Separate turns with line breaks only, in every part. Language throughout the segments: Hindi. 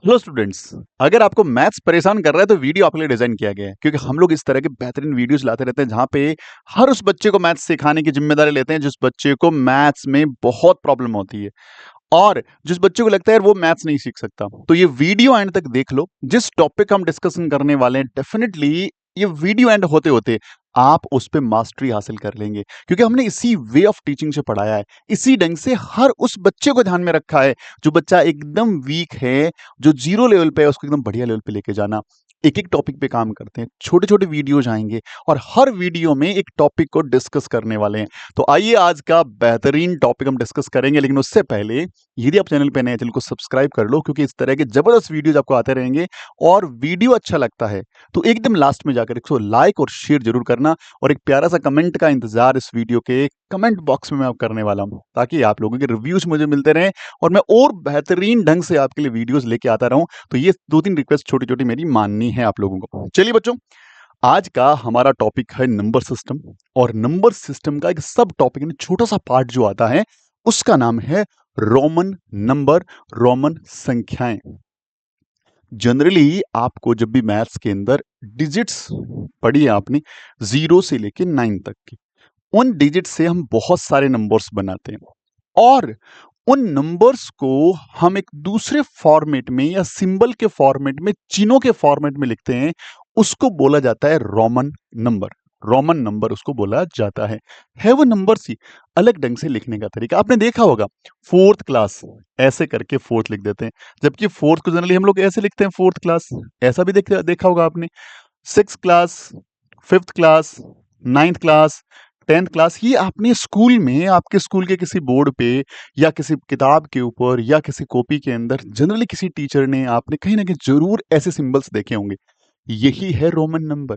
Hello students. अगर आपको मैथ्स परेशान कर रहा है तो वीडियो आपके लिए डिजाइन किया गया है, क्योंकि हम लोग इस तरह के बेहतरीन वीडियोस लाते रहते हैं जहां पे हर उस बच्चे को मैथ्स सिखाने की जिम्मेदारी लेते हैं जिस बच्चे को मैथ्स में बहुत प्रॉब्लम होती है और जिस बच्चे को लगता है यार वो मैथ्स नहीं सीख सकता। तो ये वीडियो एंड तक देख लो। जिस टॉपिक हम डिस्कशन करने वाले हैं डेफिनेटली ये वीडियो एंड होते होते आप उस पे मास्टरी हासिल कर लेंगे, क्योंकि हमने इसी वे ऑफ टीचिंग से पढ़ाया है, इसी ढंग से हर उस बच्चे को ध्यान में रखा है जो बच्चा एकदम वीक है, जो जीरो लेवल पे है, उसको एकदम बढ़िया लेवल पे लेके जाना। एक एक टॉपिक पे काम करते हैं, छोटे छोटे वीडियोज आएंगे और हर वीडियो में एक टॉपिक को डिस्कस करने वाले हैं। तो आइए आज का बेहतरीन टॉपिक हम डिस्कस करेंगे, लेकिन उससे पहले यदि आप चैनल पे नए हैं चैनल को सब्सक्राइब कर लो, क्योंकि इस तरह के जबरदस्त वीडियोज आपको आते रहेंगे। और वीडियो अच्छा लगता है तो एकदम लास्ट में जाकर इसको लाइक और शेयर जरूर करना, और एक प्यारा सा कमेंट का इंतजार इस वीडियो के कमेंट बॉक्स में मैं अब करने वाला हूं, ताकि आप लोगों के रिव्यूज मुझे मिलते रहें और मैं और बेहतरीन ढंग से आपके लिए वीडियोस लेके आता रहूं। तो ये दो तीन रिक्वेस्ट छोटी छोटी मेरी माननी है आप लोगों को। चलिए बच्चों, आज का हमारा टॉपिक है नंबर सिस्टम। और नंबर सिस्टम का एक सब टॉपिक, छोटा सा पार्ट जो आता है उसका नाम है रोमन नंबर, रोमन संख्याएं। जनरली आपको जब भी मैथ्स के अंदर डिजिट्स पढ़ी है आपने, 0 से लेके 9 तक की, उन डिजिट से हम बहुत सारे नंबर्स बनाते हैं और उन नंबर्स को हम एक दूसरे फॉर्मेट में या सिंबल के फॉर्मेट में, चिन्हों के फॉर्मेट में लिखते हैं। उसको बोला जाता है रोमन नंबर। रोमन नंबर उसको बोला जाता है वो नंबर सी अलग ढंग से लिखने का तरीका आपने देखा होगा। फोर्थ क्लास ऐसे करके फोर्थ लिख देते हैं, जबकि फोर्थ को जनरली हम लोग ऐसे लिखते हैं, फोर्थ क्लास। ऐसा भी देखा होगा आपने। Six class, fifth class, ninth class, tenth class, ये आपने स्कूल में, आपके स्कूल के किसी बोर्ड पे या किसी किताब के ऊपर या किसी कॉपी के अंदर जनरली किसी टीचर ने, आपने कहीं ना कहीं जरूर ऐसे सिंबल्स देखे होंगे। यही है रोमन नंबर।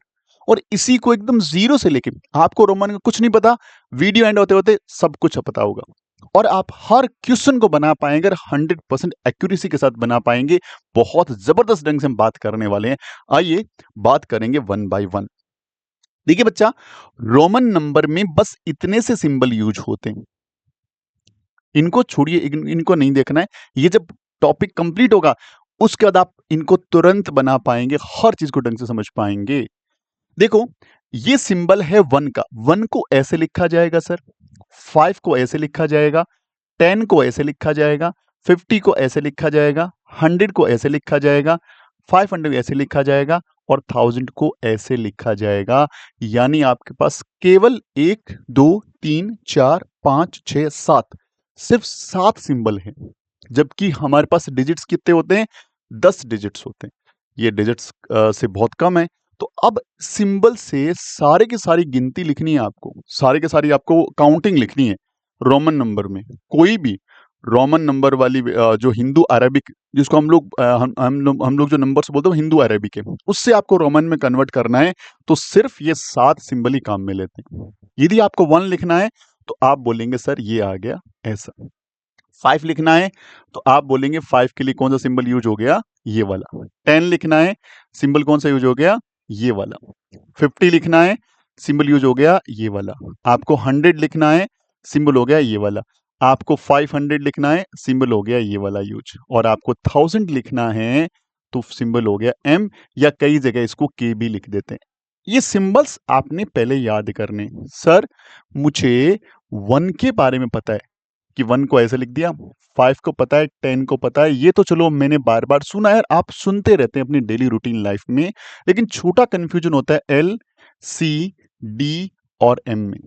और इसी को एकदम 0 से लेके, आपको रोमन का कुछ नहीं पता, वीडियो एंड होते होते सब कुछ पता होगा और आप हर क्वेश्चन को बना पाएंगे, 100% एक्यूरेसी के साथ बना पाएंगे। बहुत जबरदस्त ढंग से हम बात करने वाले हैं। आइए बात करेंगे वन बाय वन। देखिए बच्चा, रोमन नंबर में बस इतने से सिंबल यूज होते हैं, इनको छोड़िए, इनको नहीं देखना है। ये जब टॉपिक कंप्लीट होगा उसके बाद आप इनको तुरंत बना पाएंगे, हर चीज को ढंग से समझ पाएंगे। देखो, ये सिंबल है वन का। वन को ऐसे लिखा जाएगा सर, 5 को ऐसे लिखा जाएगा, 10 को ऐसे लिखा जाएगा, 50 को ऐसे लिखा जाएगा, 100 को ऐसे लिखा जाएगा, 500 ऐसे लिखा जाएगा और 1000 को ऐसे लिखा जाएगा। यानी आपके पास केवल 1 2 3 4 5 6 7, सिर्फ 7 सिंबल हैं। जबकि हमारे पास डिजिट्स कितने होते हैं? 10 डिजिट्स होते हैं। ये डिजिट्स से बहुत कम है। तो अब सिंबल से सारे की सारी गिनती लिखनी है आपको, सारे के सारी आपको काउंटिंग लिखनी है रोमन नंबर में। कोई भी रोमन नंबर वाली जो हिंदू अरेबिक, जिसको हम लोग हम लोग जो नंबर्स बोलते हैं हिंदू अरेबिक है, उससे आपको रोमन में कन्वर्ट करना है। तो सिर्फ ये 7 सिंबल ही काम में लेते हैं। यदि आपको 1 लिखना है तो आप बोलेंगे सर ये आ गया ऐसा। 5 लिखना है तो आप बोलेंगे 5 के लिए कौन सा सिंबल यूज हो गया? ये वाला। 10 लिखना है, सिंबल कौन सा यूज हो गया? ये वाला। 50 लिखना है, सिंबल यूज हो गया ये वाला। आपको 100 लिखना है, सिंबल हो गया ये वाला। आपको 500 लिखना है, सिंबल हो गया ये वाला यूज। और आपको 1000 लिखना है तो सिंबल हो गया एम, या कई जगह इसको के भी लिख देते हैं। ये सिंबल्स आपने पहले याद करने। सर मुझे 1 के बारे में पता है कि 1 को ऐसे लिख दिया, 5 को पता है, 10 को पता है, ये तो चलो मैंने बार बार सुना है, आप सुनते रहते हैं अपनी डेली रूटीन लाइफ में। लेकिन छोटा कंफ्यूजन होता है एल, सी, डी और एम में,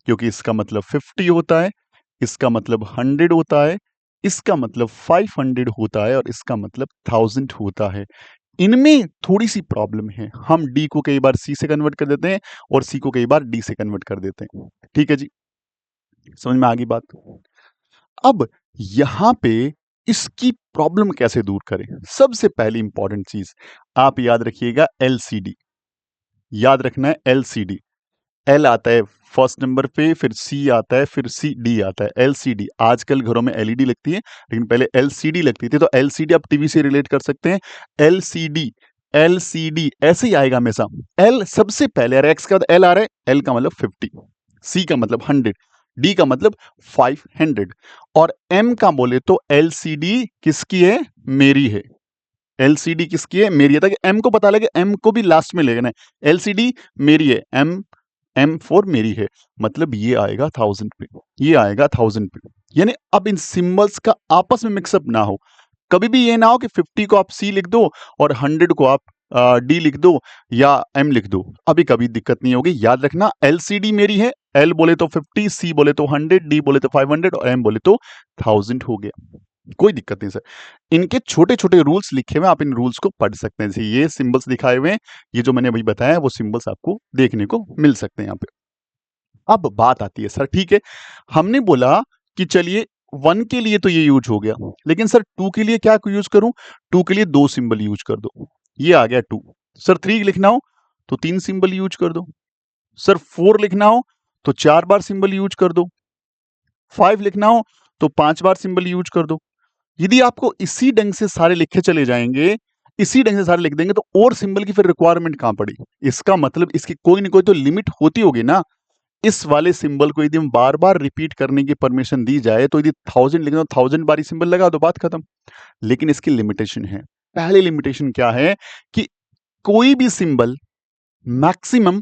क्योंकि इसका मतलब 50 होता है, इसका मतलब 100 होता है, इसका मतलब 500 होता है और इसका मतलब 1000 होता है। इनमें थोड़ी सी प्रॉब्लम है। हम डी को कई बार सी से कन्वर्ट कर देते हैं और सी को कई बार डी से कन्वर्ट कर देते हैं। ठीक है जी, समझ में आ गई बात? अब यहां पे इसकी प्रॉब्लम कैसे दूर करें? सबसे पहली इंपॉर्टेंट चीज आप याद रखिएगा, एलसीडी। याद रखना है एलसीडी। एल आता है फर्स्ट नंबर पे, फिर सी आता है, फिर सी डी आता है। एलसीडी, आजकल घरों में एलईडी लगती है, लेकिन पहले एलसीडी लगती थी। तो एलसीडी आप टीवी से रिलेट कर सकते हैं। एलसीडी, एलसीडी ऐसे ही आएगा हमेशा। एल सबसे पहले आ रहा है, एक्स के बाद एल आ रहा है, एल का मतलब 50, सी का मतलब 100, डी का मतलब 500 और एम का बोले तो एलसीडी किसकी है? मेरी है। एलसीडी किसकी है? मेरी है, ताकि एम को पता लगे, एम को भी लास्ट में लेना है। एलसीडी मेरी है, M4 मेरी है, मतलब ये आएगा 1000 पे, ये आएगा 1000 पे। यानी अब इन सिंबल्स का आपस में मिक्सअप ना हो। कभी भी ये ना हो कि 50 को आप C लिख दो और 100 को आप D लिख दो या M लिख दो, अभी कभी दिक्कत नहीं होगी। याद रखना LCD मेरी है, L बोले तो 50, C बोले तो 100, D बोले तो 500 और M बोले तो 1000 हो गया। कोई दिक्कत नहीं सर। इनके छोटे छोटे रूल्स लिखे हुए, आप इन रूल्स को पढ़ सकते हैं। जैसे ये सिंबल्स दिखाए हुए हैं, ये जो मैंने अभी बताया वो सिंबल्स आपको देखने को मिल सकते हैं यहाँ पे। अब बात आती है, सर ठीक है, हमने बोला कि चलिए 1 के लिए तो ये यूज हो गया, लेकिन सर 2 के लिए क्या यूज करूं? 2 के लिए 2 सिंबल यूज कर दो, ये आ गया 2। सर 3 लिखना हो तो 3 सिंबल यूज कर दो। सर 4 लिखना हो तो 4 बार सिंबल यूज कर दो। 5 लिखना हो तो 5 बार सिंबल यूज कर दो। यदि आपको इसी ढंग से सारे लिखे चले जाएंगे, इसी ढंग से सारे लिख देंगे, तो और सिंबल की फिर रिक्वायरमेंट कहां पड़ी? इसका मतलब इसकी कोई ना कोई तो लिमिट होती होगी ना। इस वाले सिंबल को यदि हम बार बार रिपीट करने की परमिशन दी जाए, तो यदि 1000 लिखना तो 1000 बार सिंबल लगा दो, बात खत्म। लेकिन इसकी लिमिटेशन है। पहली लिमिटेशन क्या है कि कोई भी सिंबल मैक्सिमम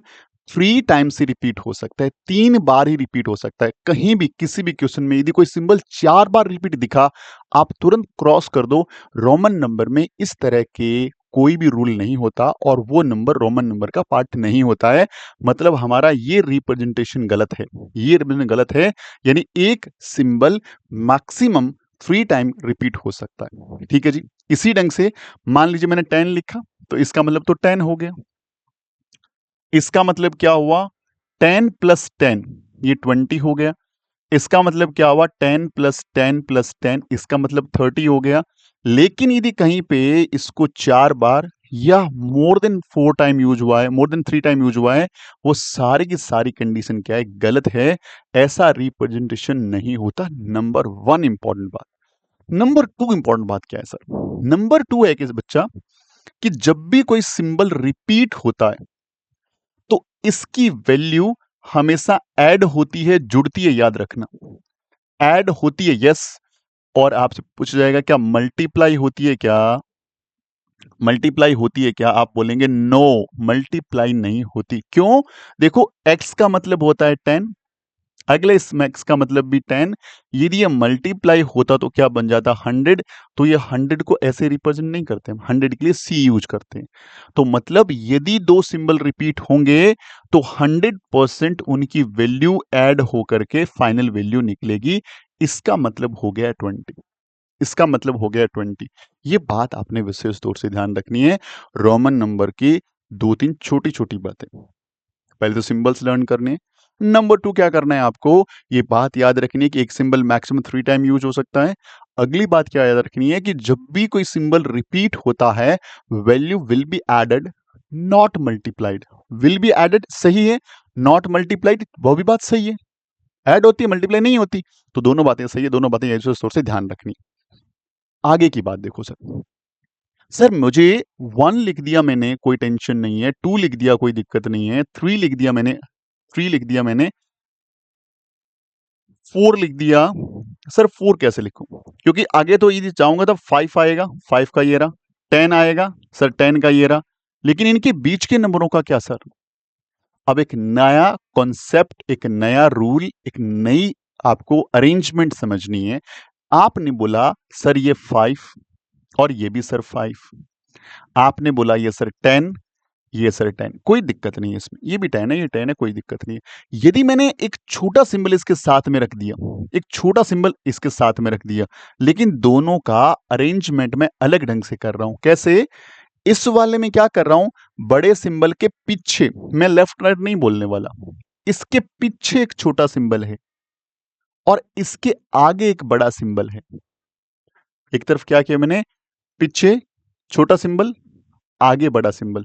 3 टाइम्स ही रिपीट हो सकता है, 3 बार ही रिपीट हो सकता है। कहीं भी किसी भी क्वेश्चन में यदि कोई सिंबल 4 बार रिपीट दिखा, आप तुरंत क्रॉस कर दो। रोमन नंबर में इस तरह के कोई भी रूल नहीं होता और वो नंबर रोमन नंबर का पार्ट नहीं होता है। मतलब हमारा ये रिप्रेजेंटेशन गलत है, ये रिप्रेजेंटेशन गलत है। यानी एक सिंबल मैक्सिमम 3 टाइम रिपीट हो सकता है। ठीक है जी। इसी ढंग से मान लीजिए मैंने 10 लिखा, तो इसका मतलब तो 10 हो गया। इसका मतलब क्या हुआ? 10 प्लस 10, ये 20 हो गया। इसका मतलब क्या हुआ? 10 प्लस 10 प्लस 10, इसका मतलब 30 हो गया। लेकिन यदि कहीं पे इसको 4 बार या मोर देन 4 टाइम यूज हुआ है, मोर देन 3 टाइम यूज हुआ है, वो सारी की सारी कंडीशन क्या है? गलत है। ऐसा रिप्रेजेंटेशन नहीं होता। नंबर 1 इंपॉर्टेंट बात। नंबर 2 इंपॉर्टेंट बात क्या है सर? नंबर 2 है कि बच्चा, कि जब भी कोई सिंबल रिपीट होता है तो इसकी वैल्यू हमेशा ऐड होती है, जुड़ती है, याद रखना। ऐड होती है, यस। और आपसे पूछा जाएगा क्या मल्टीप्लाई होती है क्या? मल्टीप्लाई होती है क्या? आप बोलेंगे नो, मल्टीप्लाई नहीं होती। क्यों? देखो, x का मतलब होता है 10, अगले इस मैक्स का मतलब भी 10। यदि ये मल्टीप्लाई होता तो क्या बन जाता? 100। तो ये 100 को ऐसे रिप्रेजेंट नहीं करते हम, 100 के लिए C यूज करते हैं। तो मतलब यदि दो सिंबल रिपीट होंगे तो 100% उनकी वैल्यू ऐड होकर के फाइनल वैल्यू निकलेगी। इसका मतलब हो गया 20। इसका मतलब हो गया 20। ये बात आपने विशेष तौर से ध्यान रखनी है। रोमन नंबर की 2-3 छोटी छोटी बातें, पहले तो सिंबल्स लर्न करने हैं। नंबर 2 क्या करना है आपको? ये बात याद रखनी है कि एक सिंबल मैक्सिमम 3 टाइम यूज हो सकता है। अगली बात क्या याद रखनी है कि जब भी कोई सिंबल रिपीट होता है, value will be added, not multiplied. Will be added सही है, नॉट मल्टीप्लाइड वो भी बात सही है। ऐड होती है, मल्टीप्लाई नहीं होती। तो दोनों बातें सही है, दोनों बातें एक सोर्स से ध्यान रखनी। आगे की बात देखो सर। सर मुझे 1 लिख दिया मैंने, कोई टेंशन नहीं है। 2 लिख दिया, कोई दिक्कत नहीं है। 3 लिख दिया मैंने, 3 लिख दिया मैंने। 4 लिख दिया। सर 4 कैसे लिखूं? क्योंकि आगे तो यदि चाहूंगा तो 5 आएगा, 5 का ये रहा। 10 आएगा, सर 10 का ये रहा। लेकिन इनके बीच के नंबरों का क्या सर? अब एक नया कॉन्सेप्ट, एक नया रूल, एक नई आपको अरेंजमेंट समझनी है। आपने बोला सर ये 5 और ये भी सर 5। आपने बोला ये सर 10, ये सर 10, कोई दिक्कत नहीं है इसमें। ये भी 10 है, ये 10 है, कोई दिक्कत नहीं है। यदि मैंने एक छोटा सिंबल इसके साथ में रख दिया, एक छोटा सिंबल इसके साथ में रख दिया, लेकिन दोनों का अरेंजमेंट मैं अलग ढंग से कर रहा हूं। कैसे? इस वाले में क्या कर रहा हूं? बड़े सिंबल के पीछे, मैं लेफ्ट राइट नहीं बोलने वाला, इसके पीछे एक छोटा सिंबल है और इसके आगे एक बड़ा सिंबल है। एक तरफ क्या किया मैंने? पीछे छोटा सिंबल, आगे बड़ा सिंबल।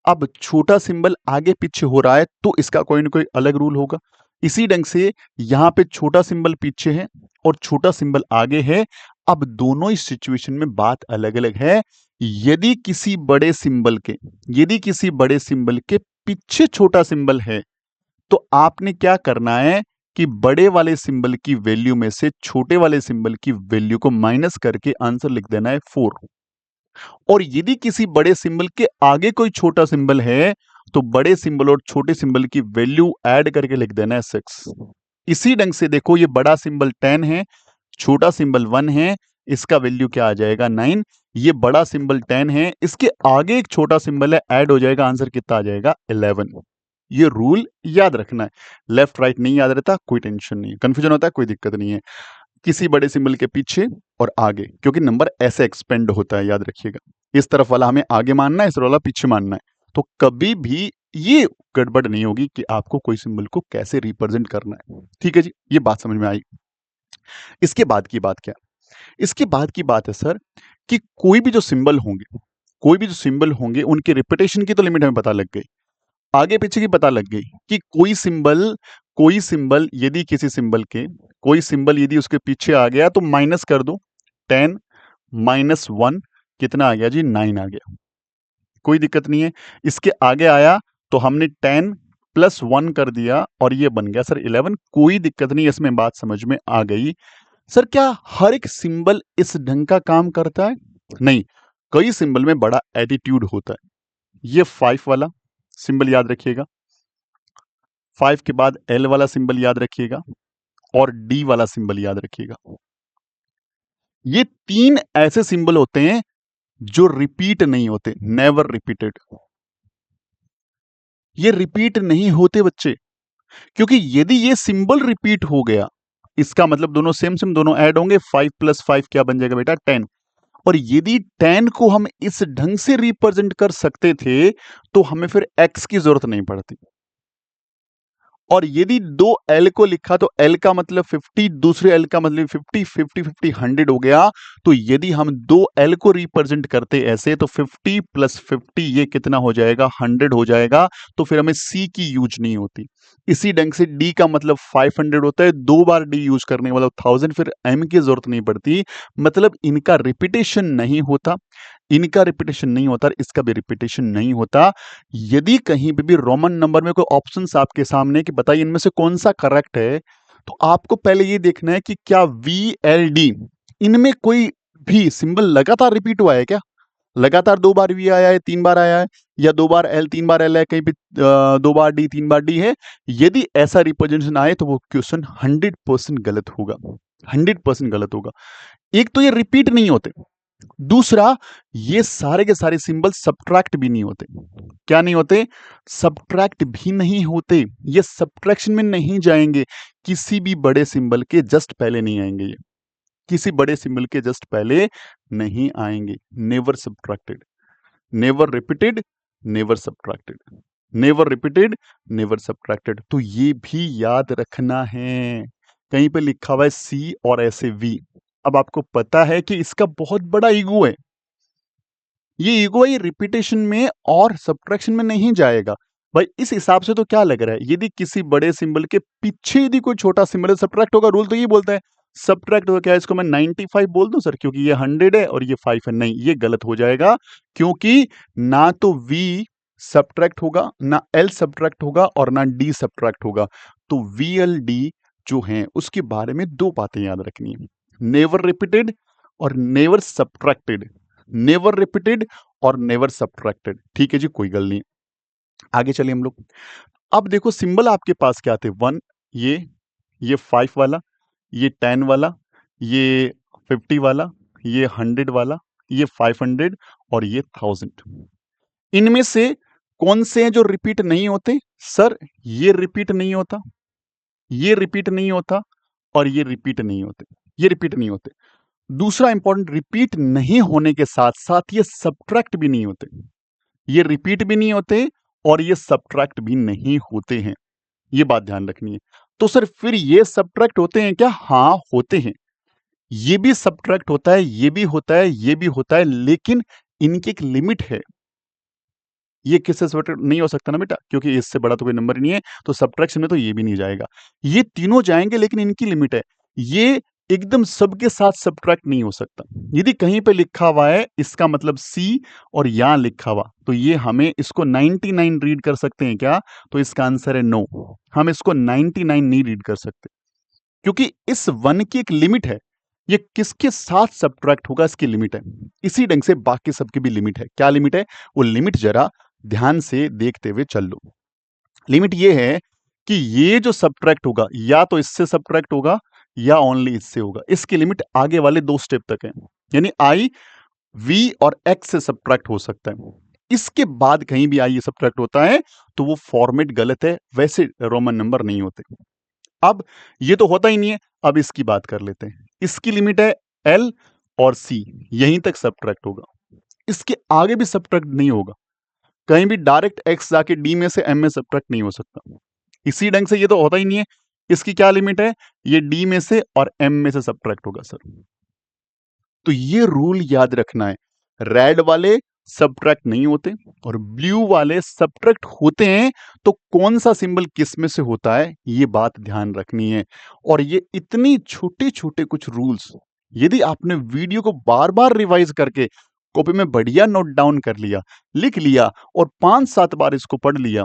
अब छोटा सिंबल आगे पीछे हो रहा है तो इसका कोई ना कोई अलग रूल होगा। इसी ढंग से यहां पे छोटा सिंबल पीछे है और छोटा सिंबल आगे है। अब दोनों ही सिचुएशन में बात अलग अलग है। यदि किसी बड़े सिंबल के, यदि किसी बड़े सिंबल के पीछे छोटा सिंबल है, तो आपने क्या करना है कि बड़े वाले सिंबल की वैल्यू में से छोटे वाले सिंबल की वैल्यू को माइनस करके आंसर लिख देना है 4। और यदि किसी बड़े सिंबल के आगे कोई छोटा सिंबल है तो बड़े सिंबल और छोटे सिंबल की वैल्यू ऐड करके लिख देना है 6। इसी ढंग से देखो, ये बड़ा सिंबल 10 है, छोटा सिंबल 1 है, इसका वैल्यू क्या आ जाएगा 9। ये बड़ा सिंबल 10 है, इसके आगे एक छोटा सिंबल है, ऐड हो जाएगा, आंसर कितना आ जाएगा 11। ये रूल याद रखना है। लेफ्ट राइट नहीं याद रहता कोई टेंशन नहीं है, कंफ्यूजन होता है कोई दिक्कत नहीं है। किसी बड़े सिंबल के पीछे और आगे, क्योंकि नंबर ऐसे एक्सपेंड होता है, याद रखिएगा। इस तरफ वाला हमें आगे मानना है, इस तरफ वाला पीछे मानना है, तो कभी भी ये गड़बड़ नहीं होगी कि आपको कोई सिंबल को कैसे रिप्रेजेंट करना है। ठीक है जी, ये बात समझ में आई। इसके बाद की बात क्या, इसके बाद की बात है सर कि कोई भी जो सिंबल होंगे, कोई भी जो सिंबल होंगे उनके रिपीटेशन की तो लिमिट हमें पता लग गई, आगे पीछे की पता लग गई कि कोई सिंबल यदि किसी सिंबल के कोई सिंबल यदि उसके पीछे आ गया तो माइनस कर दो, 10 माइनस 1 कितना आ गया जी 9 आ गया, कोई दिक्कत नहीं है। इसके आगे आया तो हमने 10 प्लस 1 कर दिया और ये बन गया सर 11, कोई दिक्कत नहीं, इसमें बात समझ में आ गई। सर क्या हर एक सिंबल इस ढंग का काम करता है? नहीं, कई सिंबल में बड़ा एटीट्यूड होता है। ये 5 वाला सिंबल याद रखिएगा, 5 के बाद एल वाला सिंबल याद रखिएगा और डी वाला सिंबल याद रखिएगा। ये 3 ऐसे सिंबल होते हैं जो रिपीट नहीं होते, नेवर रिपीटेड। ये रिपीट नहीं होते बच्चे, क्योंकि यदि ये सिंबल रिपीट हो गया, इसका मतलब दोनों सेम सेम, दोनों ऐड होंगे, 5 प्लस 5 क्या बन जाएगा बेटा 10। और यदि 10 को हम इस ढंग से रिप्रेजेंट कर सकते थे तो हमें फिर x की जरूरत नहीं पड़ती। और यदि दो L को लिखा तो L का मतलब 50, दूसरे L का मतलब 50, 50, 50, 100 हो गया। तो यदि हम दो L को रिप्रेजेंट करते ऐसे तो 50 प्लस 50 ये कितना हो जाएगा 100 हो जाएगा, तो फिर हमें C की यूज नहीं होती। इसी ढंग से D का मतलब 500 होता है, 2 बार D यूज करने का मतलब 1000, फिर M की जरूरत नहीं पड़ती। मतलब इनका रिपीटेशन नहीं होता, इनका रिपीटेशन नहीं होता, इसका भी रिपीटेशन नहीं होता। यदि कहीं पे भी रोमन नंबर में कोई ऑप्शंस आपके सामने कि बताइए इनमें से कौन सा करेक्ट है, तो आपको पहले ये देखना है कि क्या VLD इनमें कोई भी सिंबल लगातार रिपीट हुआ है क्या? लगातार 2 बार V आया है, 3 बार आया है, या 2 बार L 3 बार L है, कहीं पे 2 बार D 3 बार D है। यदि ऐसा रिप्रेजेंटेशन आए तो वो क्वेश्चन 100% गलत होगा, 100% गलत होगा। एक तो ये रिपीट नहीं होते, दूसरा ये सारे के सारे सिंबल सब्ट्रैक्ट भी नहीं होते। क्या नहीं होते? सब्ट्रैक्ट भी नहीं होते, ये सब्ट्रैक्शन में नहीं जाएंगे, किसी भी बड़े सिंबल के जस्ट पहले नहीं आएंगे, ये किसी बड़े सिंबल के जस्ट पहले नहीं आएंगे। Never subtracted, never repeated, never subtracted, never repeated, never subtracted. तो ये भी याद रखना है। कहीं पे लिखा हुआ है C और ऐसे V। अब आपको पता है कि इसका बहुत बड़ा ईगो है, ये ईगो ये रिपीटेशन में और सब्ट्रैक्शन में नहीं जाएगा। भाई इस हिसाब से तो क्या लग रहा है, यदि किसी बड़े सिंबल के पीछे यदि कोई छोटा सिंबल है सब्ट्रैक्ट होगा, रूल तो ये बोलता है सब्ट्रैक्ट होगा। क्या इसको मैं 95 बोल दूं सर, क्योंकि ये 100 है और ये 5 है? नहीं, ये गलत हो जाएगा, क्योंकि ना तो V सब्ट्रैक्ट होगा, ना L सब्ट्रैक्ट होगा और ना D सब्ट्रैक्ट होगा। तो VLD जो है उसके बारे में दो बातें याद रखनी है, नेवर रिपीटेड और नेवर सब्ट्रैक्टेड, नेवर रिपीटेड और नेवर सब्ट्रैक्टेड। ठीक है जी, कोई गल नहीं। आगे चलिए हम लोग। अब देखो सिंबल आपके पास क्या थे, 1, ये 5 वाला, ये 10 वाला, ये 50 वाला, ये 100 वाला, ये 500 और ये 1000। इनमें से कौन से हैं जो रिपीट नहीं होते? सर ये रिपीट नहीं होता, ये रिपीट नहीं होता और ये रिपीट नहीं होते, ये रिपीट नहीं होते। दूसरा इंपॉर्टेंट, रिपीट नहीं होने के साथ साथ ये सब्ट्रैक्ट भी नहीं होते, ये रिपीट भी नहीं होते और ये सब्ट्रैक्ट भी नहीं होते हैं, ये बात ध्यान रखनी है। तो सर फिर ये सब्ट्रैक्ट होते हैं क्या? हाँ होते हैं, ये भी सब्ट्रैक्ट होता है, ये भी होता है, ये भी होता है, लेकिन इनकी एक लिमिट है। ये किससे सब्ट्रैक्ट नहीं हो सकता ना बेटा, क्योंकि इससे बड़ा तो कोई नंबर नहीं है, तो सब्ट्रैक्शन में तो ये भी नहीं जाएगा। ये तीनों जाएंगे लेकिन इनकी लिमिट है, ये एकदम सबके साथ सब्ट्रैक्ट नहीं हो सकता। यदि कहीं पे लिखा हुआ है इसका मतलब C और यहां लिखा हुआ, तो ये हमें इसको 99 रीड कर सकते हैं क्या? तो इसका आंसर है नो, हम इसको 99 नहीं रीड कर सकते, क्योंकि इस 1 की एक लिमिट है। ये किसके साथ सब्ट्रैक्ट होगा इसकी लिमिट है। इसी ढंग से बाकी सबकी भी लिमिट है। क्या लिमिट है? वो लिमिट जरा ध्यान से देखते हुए चल लो। लिमिट ये है कि ये जो सब्ट्रैक्ट होगा या तो इससे सब्ट्रैक्ट होगा या ओनली इससे होगा। इसकी लिमिट आगे वाले 2 स्टेप तक है। यानी आई वी और एक्स से सब्ट्रैक्ट हो सकता है। इसके बाद कहीं भी आई सब्ट्रैक्ट होता है तो वो फॉर्मेट गलत है, वैसे रोमन नंबर नहीं होते। अब ये तो होता ही नहीं है। अब इसकी बात कर लेते हैं। इसकी लिमिट है एल और सी, यहीं तक सब्ट्रैक्ट होगा। इसके आगे भी सब्ट्रैक्ट नहीं होगा। कहीं भी डायरेक्ट एक्स जाके डी में से एम में सब्ट्रैक्ट नहीं हो सकता। इसी ढंग से ये तो होता ही नहीं है। इसकी क्या लिमिट है? ये डी में से और एम में से सब्ट्रैक्ट होगा सर। तो ये रूल याद रखना है। रेड वाले सब्ट्रैक्ट नहीं होते और ब्लू वाले सब्ट्रैक्ट होते हैं, तो कौन सा सिंबल किस में से होता है ये बात ध्यान रखनी है। और ये इतनी छोटे छोटे कुछ रूल्स, यदि आपने वीडियो को बार बार रिवाइज करके कॉपी में बढ़िया नोट डाउन कर लिया, लिख लिया और 5-7 बार इसको पढ़ लिया,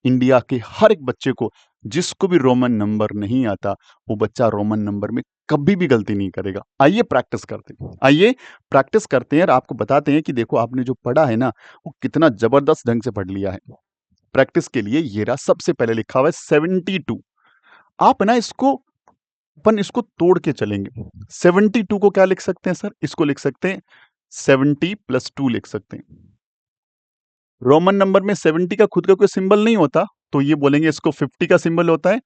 इंडिया के हर एक बच्चे को, जिसको भी रोमन नंबर नहीं आता, वो बच्चा रोमन नंबर में कभी भी गलती नहीं करेगा। आइए प्रैक्टिस करते हैं। आइए प्रैक्टिस करते हैं और आपको बताते हैं कि देखो आपने जो पढ़ा है ना, वो कितना जबरदस्त ढंग से पढ़ लिया है। प्रैक्टिस के लिए ये रहा, सबसे पहले लिखा हुआ है 72। आप ना इसको, अपन इसको तोड़ के चलेंगे। 72 को क्या लिख सकते हैं सर? इसको लिख सकते हैं 70 + 2 लिख सकते हैं। रोमन नंबर में 70 का खुद का कोई सिंबल नहीं होता, तो ये बोलेंगे इसको 50 का सिंबल होता है,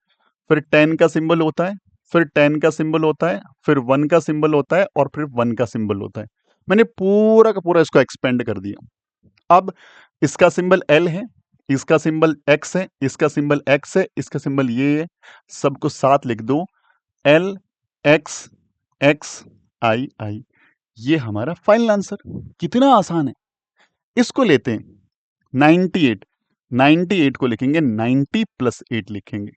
फिर 10 का सिंबल होता है, फिर 10 का सिंबल होता है, फिर 1 का सिंबल होता है और फिर 1 का सिंबल होता है। मैंने पूरा का पूरा इसको एक्सपेंड कर दिया। अब इसका सिंबल एल है, इसका सिंबल एक्स है, इसका सिंबल एक्स है, इसका सिंबल ये है। सबको साथ लिख दो, एल एक्स एक्स आई आई। ये हमारा फाइनल आंसर। कितना आसान है। इसको लेते हैं 98। 98 को लिखेंगे 90 + 8 लिखेंगे।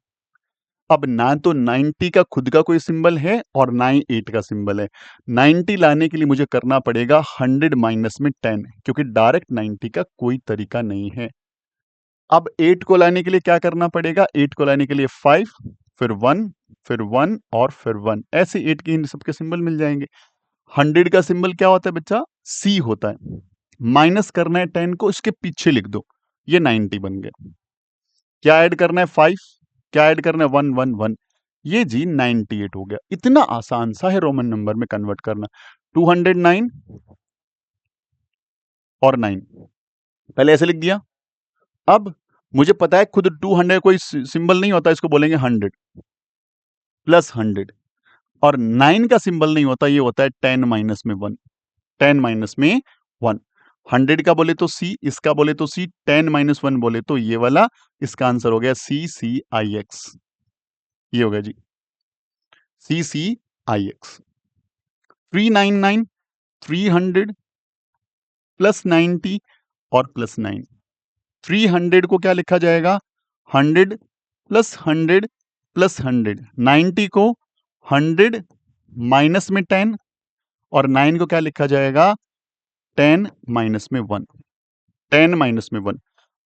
अब ना तो 90 का खुद का कोई सिंबल है और ना ही 8 का सिंबल है। 90 लाने के लिए मुझे करना पड़ेगा 100 माइनस में 10, क्योंकि डायरेक्ट 90 का कोई तरीका नहीं है। अब 8 को लाने के लिए क्या करना पड़ेगा? 8 को लाने के लिए 5, फिर 1, फिर 1 और फिर 1, ऐसे 8 के इन सबके सिंबल मिल जाएंगे। 100 का सिंबल क्या होता है बच्चा? सी होता है। माइनस करना है 10 को, इसके पीछे लिख दो, ये 90 बन गया। क्या ऐड करना है? 5। क्या ऐड करना है? 1 1 1। ये जी 98 हो गया। इतना आसान सा है रोमन नंबर में कन्वर्ट करना। 209 और 9, पहले ऐसे लिख दिया। अब मुझे पता है खुद 200 कोई सिंबल नहीं होता, इसको बोलेंगे 100 + 100। और 9 का सिंबल नहीं होता, ये होता है 10 माइनस में 1। 10 माइनस में 1। 100 का बोले तो सी, इसका बोले तो सी, 10 - 1 बोले तो ये वाला। इसका आंसर हो गया CCIX। ये हो गया जी CCIX। 399, 300 + 90 और +9। 300 को क्या लिखा जाएगा? 100 + 100 + 100। 90 को 100 माइनस में 10 और 9 को क्या लिखा जाएगा? 10 माइनस में 1। 10 माइनस में 1।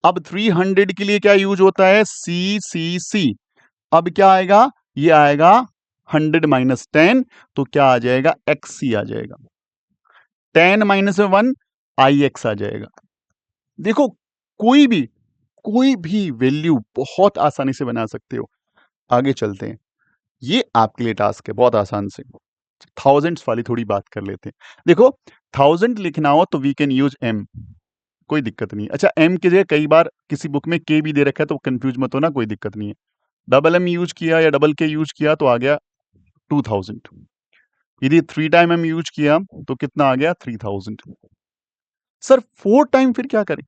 अब 300 के लिए क्या यूज होता है? CCC। अब क्या आएगा? ये आएगा 100 माइनस 10, तो क्या आ जाएगा? XC आ जाएगा। 10 माइनस में 1 IX आ जाएगा। देखो, कोई भी वैल्यू बहुत आसानी से बना सकते हो। आगे चलते हैं। ये आपके लिए टास्क है बहुत आसान से। थाउजेंड्स वाली थोड़ी बात कर लेते हैं। देखो, 1000 लिखना हो तो वी कैन यूज M, कोई दिक्कत नहीं है। अच्छा, M की जगह कई बार किसी बुक में K भी दे रखा है, तो कंफ्यूज मत होना, कोई दिक्कत नहीं है। डबल M यूज किया या डबल K यूज किया तो आ गया 2000। यदि 3 टाइम M यूज किया तो कितना आ गया? 3000। सर 4 टाइम फिर क्या करें?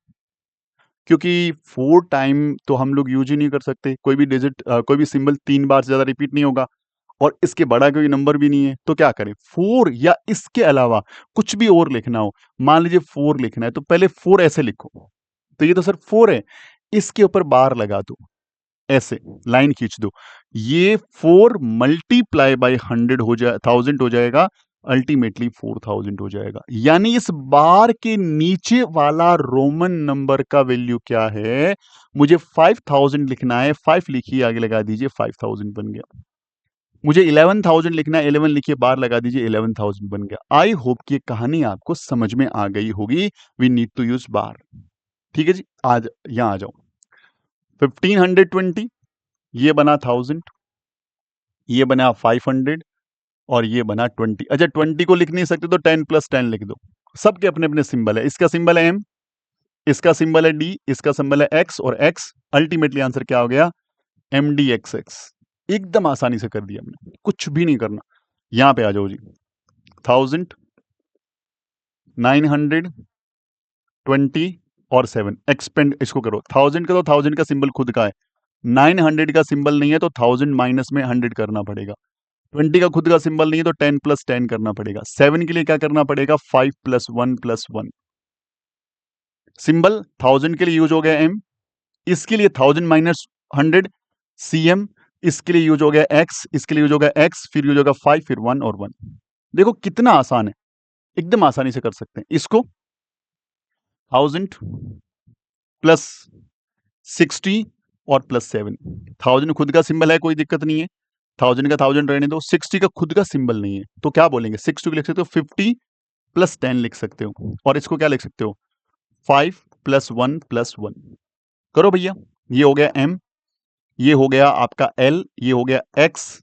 क्योंकि 4 टाइम तो हम लोग यूज ही नहीं कर सकते। कोई भी डिजिट, कोई भी सिंबल 3 बार से ज्यादा रिपीट नहीं होगा और इसके बड़ा कोई नंबर भी नहीं है, तो क्या करें? 4 या इसके अलावा कुछ भी और लिखना हो, मान लीजिए 4 लिखना है, तो पहले 4 ऐसे लिखो। तो ये तो सर 4 है, इसके ऊपर बार लगा दो, ऐसे लाइन खींच दो। ये 4 मल्टीप्लाई बाय 100 हो जाए 1000 हो जाएगा, अल्टीमेटली 4000 हो जाएगा। यानी इस बार के नीचे वाला रोमन नंबर का वैल्यू क्या है? मुझे 5000 लिखना है, 5 लिखिए, आगे लगा दीजिए, 5000 बन गया। मुझे 11,000 लिखना है, 11 लिखिए, बार लगा दीजिए, 11,000 बन गया। आई होप कि ये कहानी आपको समझ में आ गई होगी। वी नीड टू यूज बार। ठीक है जी, आज यहां आ जाओ। 1520 ये बना 1000, ये बना 500 और ये बना 20। अच्छा 20 को लिख नहीं सकते तो 10 प्लस 10 लिख दो। सबके अपने अपने सिंबल है। इसका सिंबल है एम, इसका सिंबल है डी, इसका सिंबल है एक्स, और एक्स अल्टीमेटली आंसर क्या हो गया? M D X X. एकदम आसानी से कर दिया हमने, कुछ भी नहीं करना। यहां पे आ जाओ जी। 1000, 920 और 7 एक्सपेंड इसको करो। 1000 का तो 1000 का सिंबल खुद का है, 900 का सिंबल नहीं है तो 1000 माइनस में 100 करना पड़ेगा। 20 का खुद का सिंबल नहीं है तो 10 प्लस 10 करना पड़ेगा। 7 के लिए क्या करना पड़ेगा? 5 प्लस 1 प्लस 1। सिंबल 1000 के लिए यूज हो गया एम, इसके लिए 1000 माइनस 100 सी एम, इसके लिए यूज हो गया एक्स, इसके लिए यूज हो गया एक्स, फिर यूज होगा 5, फिर 1 और 1। देखो कितना आसान है, एकदम आसानी से कर सकते हैं इसको। 1000 प्लस 60 और प्लस 7। 1000 खुद का सिंबल है, कोई दिक्कत नहीं है, 1000 का 1000 रहने दो। 60 का खुद का सिंबल नहीं है तो क्या बोलेंगे? 60 को लिख सकते हो 50 प्लस 10 लिख सकते हो, और इसको क्या लिख सकते हो? 5 प्लस 1 प्लस 1। करो भैया, ये हो गया एम, ये हो गया आपका एल, ये हो गया एक्स,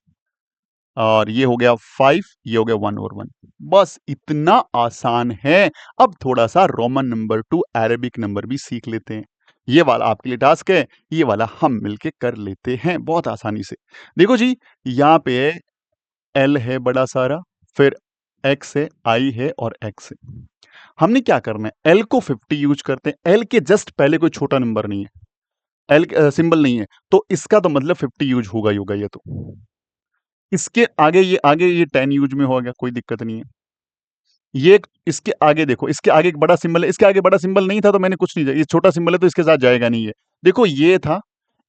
और ये हो गया 5, ये हो गया 1 और 1। बस इतना आसान है। अब थोड़ा सा Roman number two Arabic number भी सीख लेते हैं। ये वाला आपके लिए टास्क है, ये वाला हम मिलके कर लेते हैं बहुत आसानी से। देखो जी, यहाँ पे एल है बड़ा सारा, फिर एक्स है, आई है और एक्स है। हमने क्या करना है? एल को 50 यूज करते हैं। एल के जस्ट पहले कोई छोटा नंबर नहीं है, एल सिंबल नहीं है, तो इसका तो मतलब 50 यूज होगा ही होगा। ये तो इसके आगे ये 10 यूज में होगा, कोई दिक्कत नहीं है। इसके आगे देखो, इसके आगे एक बड़ा सिंबल है, इसके आगे बड़ा सिंबल नहीं था तो मैंने कुछ नहीं, ये छोटा सिंबल है तो इसके साथ जाएगा नहीं है। देखो ये था,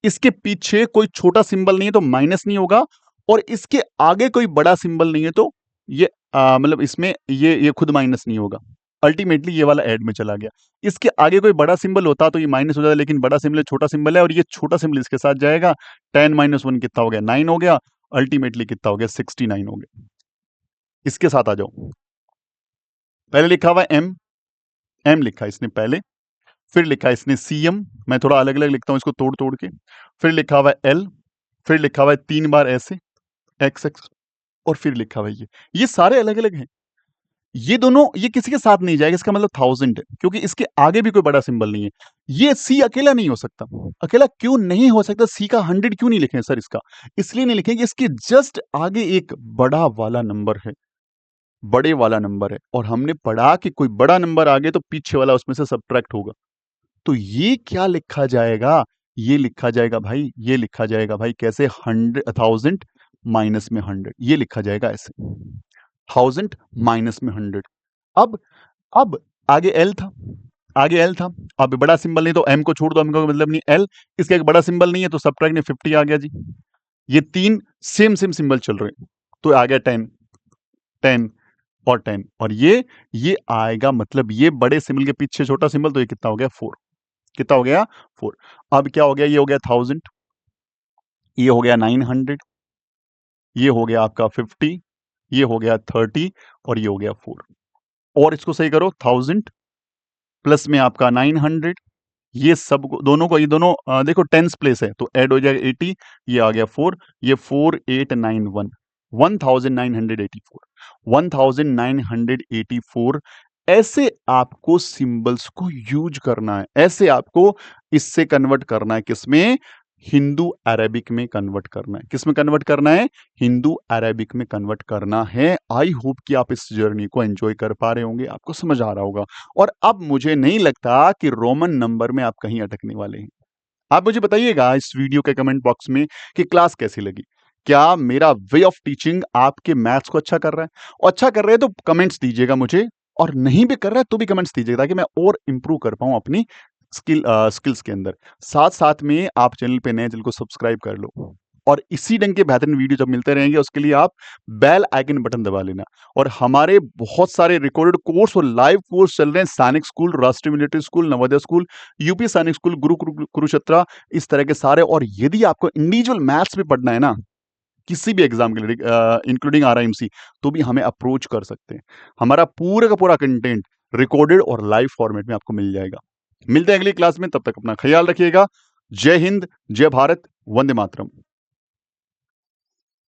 इसके पीछे कोई छोटा सिंबल नहीं है तो माइनस नहीं होगा, और इसके आगे कोई बड़ा सिंबल नहीं है तो ये मतलब इसमें ये खुद माइनस नहीं होगा। अल्टीमेटली ये वाला ऐड में चला गया। इसके आगे कोई बड़ा सिंबल होता तो ये माइनस हो जाता, लेकिन बड़ा सिंबल छोटा सिंबल है और ये छोटा सिंबल इसके साथ जाएगा। 10 माइनस 1 कितना हो गया? 9 हो गया। अल्टीमेटली कितना हो गया? 69 हो गया। इसके साथ आ जाओ। पहले लिखा हुआ एम, एम लिखा इसने पहले, फिर लिखा इसने सी एम, मैं थोड़ा अलग अलग लिखता हूं इसको तोड़ तोड़ के, फिर लिखा हुआ एल, फिर लिखा हुआ है 3 बार ऐसे एक्स एक्स, और फिर लिखा हुआ ये सारे अलग अलग हैं। ये दोनों ये किसी के साथ नहीं जाएगा, इसका मतलब 1000 है, क्योंकि इसके आगे भी कोई बड़ा सिंबल नहीं है। ये सी अकेला नहीं हो सकता। अकेला क्यों नहीं हो सकता? सी का 100 क्यों नहीं लिखे सर? इसका इसलिए नहीं लिखेंगे, इसके जस्ट आगे एक बड़ा वाला नंबर है, बड़े वाला नंबर है, और हमने पढ़ा कि कोई बड़ा नंबर आ गया तो पीछे वाला उसमें से सब्ट्रैक्ट होगा। तो ये क्या लिखा जाएगा? ये लिखा जाएगा भाई, ये लिखा जाएगा भाई कैसे? 1000 माइनस में 100, ये लिखा जाएगा ऐसे, 1000 माइनस में 100। अब आगे एल था, आगे एल था, अब बड़ा सिंबल नहीं तो एम को छोड़ दो, एम का मतलब नहीं, एल, इसका एक बड़ा सिंबल नहीं है तो सब्ट्रैक्ट में 50 आ गया जी। ये तीन सेम सेम सिंबल चल रहे हैं तो आ गया 10, 10 और 10, और ये आएगा, मतलब ये बड़े सिंबल के पीछे छोटा सिंबल, तो ये कितना हो गया? 4। कितना हो गया? 4। अब क्या हो गया? ये हो गया 1000, ये हो गया 900, ये हो गया आपका 50, ये हो गया 30, और ये हो गया 4। और इसको सही करो, 1000 प्लस में आपका 900, ये सब दोनों को, ये दोनों देखो टेंस प्लेस है तो ऐड हो जाएगा 80, ये आ गया 4, ये 4891, 1984, 1984। ऐसे आपको सिंबल्स को यूज करना है, ऐसे आपको इससे कन्वर्ट करना है, किसमें? हिंदू अरेबिक में कन्वर्ट करना है। किसमें कन्वर्ट करना है? हिंदू अरेबिक में कन्वर्ट करना है। आई होप कि आप इस जर्नी को एंजॉय कर पा रहे होंगे, आपको समझ आ रहा होगा। और अब मुझे नहीं लगता कि रोमन नंबर में आप कहीं अटकने वाले हैं। आप मुझे बताइएगा इस वीडियो के कमेंट बॉक्स में कि क्लास कैसी लगी। क्या मेरा वे ऑफ टीचिंग आपके मैथ्स को अच्छा कर रहा है? और अच्छा कर रहे हैं तो कमेंट्स दीजिएगा मुझे, और नहीं भी कर रहा है तो भी कमेंट्स दीजिएगा, ताकि मैं और इंप्रूव कर पाऊं अपनी स्किल्स के अंदर। साथ साथ में आप चैनल पे नए, चैनल को सब्सक्राइब कर लो, और इसी ढंग के बेहतरीन वीडियो जब मिलते रहेंगे उसके लिए आप बेल आइकन बटन दबा लेना। और हमारे बहुत सारे रिकॉर्डेड कोर्स और लाइव कोर्स चल रहे हैं, सैनिक स्कूल, राष्ट्रीय military school, Navodaya school, UP सैनिक स्कूल, कुरुक्षेत्र, इस तरह के सारे। और यदि आपको इंडिविजुअल मैथ्स भी पढ़ना है ना, किसी भी एग्ज़ाम के लिए इंक्लूडिंग आरआईएमसी, तो भी हमें अप्रोच कर सकते हैं। हमारा पूरा का पूरा कंटेंट रिकॉर्डेड और लाइव फॉर्मेट में आपको मिल जाएगा। मिलते हैं अगली क्लास में, तब तक अपना ख़्याल रखिएगा। जय हिंद, जय भारत, वंदे मातरम।